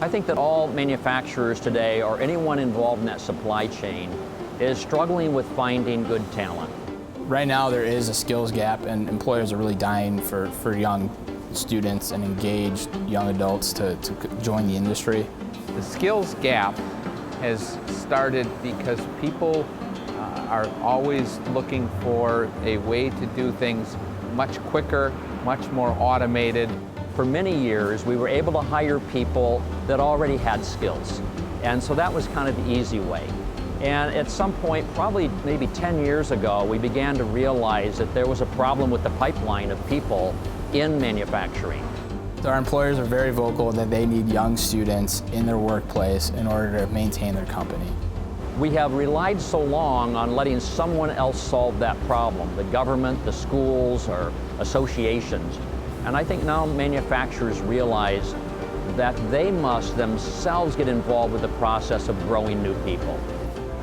think that all manufacturers today, or anyone involved in that supply chain, is struggling with finding good talent. Right now there is a skills gap, and employers are really dying for young students and engaged young adults to join the industry. The skills gap has started because people are always looking for a way to do things much quicker, much more automated. For many years, we were able to hire people that already had skills. And so that was kind of the easy way. And at some point, probably maybe 10 years ago, we began to realize that there was a problem with the pipeline of people in manufacturing. Our employers are very vocal that they need young students in their workplace in order to maintain their company. We have relied so long on letting someone else solve that problem, the government, the schools, or associations. And I think now manufacturers realize that they must themselves get involved with the process of growing new people.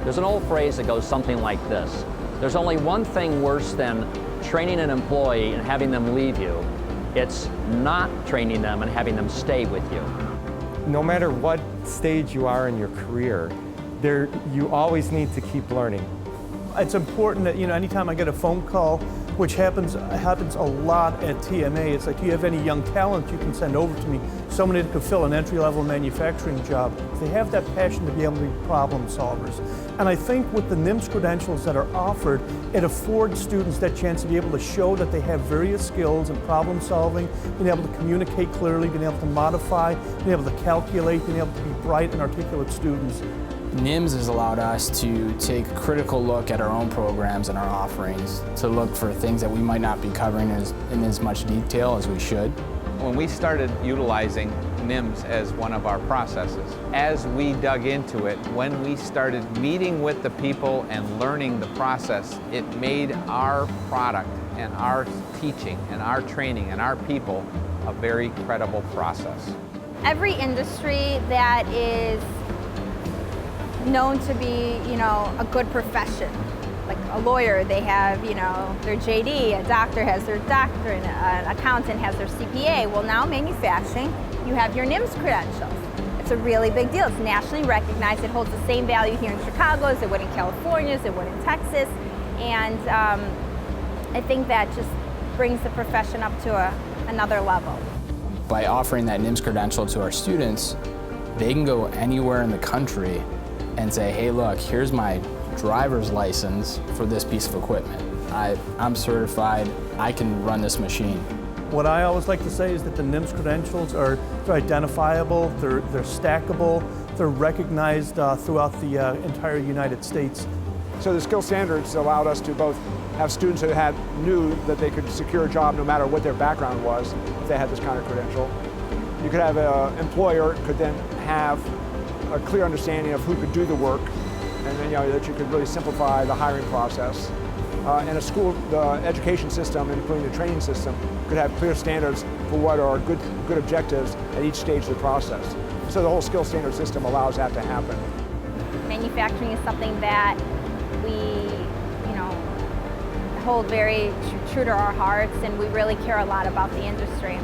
There's an old phrase that goes something like this: there's only one thing worse than training an employee and having them leave you. It's not training them and having them stay with you. No matter what stage you are in your career, you always need to keep learning. It's important that, anytime I get a phone call, which happens a lot at TMA, it's like, do you have any young talent you can send over to me? Someone that could fill an entry-level manufacturing job. They have that passion to be able to be problem solvers. And I think with the NIMS credentials that are offered, it affords students that chance to be able to show that they have various skills in problem solving, being able to communicate clearly, being able to modify, being able to calculate, being able to be bright and articulate students. NIMS has allowed us to take a critical look at our own programs and our offerings to look for things that we might not be covering in as much detail as we should. When we started utilizing NIMS as one of our processes, as we dug into it, when we started meeting with the people and learning the process, it made our product and our teaching and our training and our people a very credible process. Every industry that is known to be, a good profession. Like a lawyer, they have, their JD, a doctor has their doctorate, an accountant has their CPA. Well, now manufacturing, you have your NIMS credentials. It's a really big deal. It's nationally recognized. It holds the same value here in Chicago as it would in California, as it would in Texas. And I think that just brings the profession up to another level. By offering that NIMS credential to our students, they can go anywhere in the country and say, hey, look, here's my driver's license for this piece of equipment. I'm certified, I can run this machine. What I always like to say is that the NIMS credentials they're identifiable, they're stackable, they're recognized throughout the entire United States. So the skill standards allowed us to both have students who knew that they could secure a job no matter what their background was if they had this kind of credential. You could have an employer could then have a clear understanding of who could do the work, and then that you could really simplify the hiring process. And the education system, including the training system, could have clear standards for what are good objectives at each stage of the process. So the whole skill standard system allows that to happen. Manufacturing is something that we, hold very true to our hearts, and we really care a lot about the industry.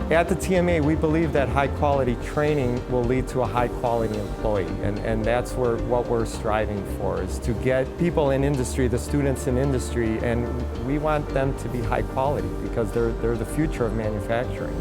At the TMA, we believe that high-quality training will lead to a high-quality employee, and that's what we're striving for, is to get people in industry, the students in industry, and we want them to be high quality because they're the future of manufacturing.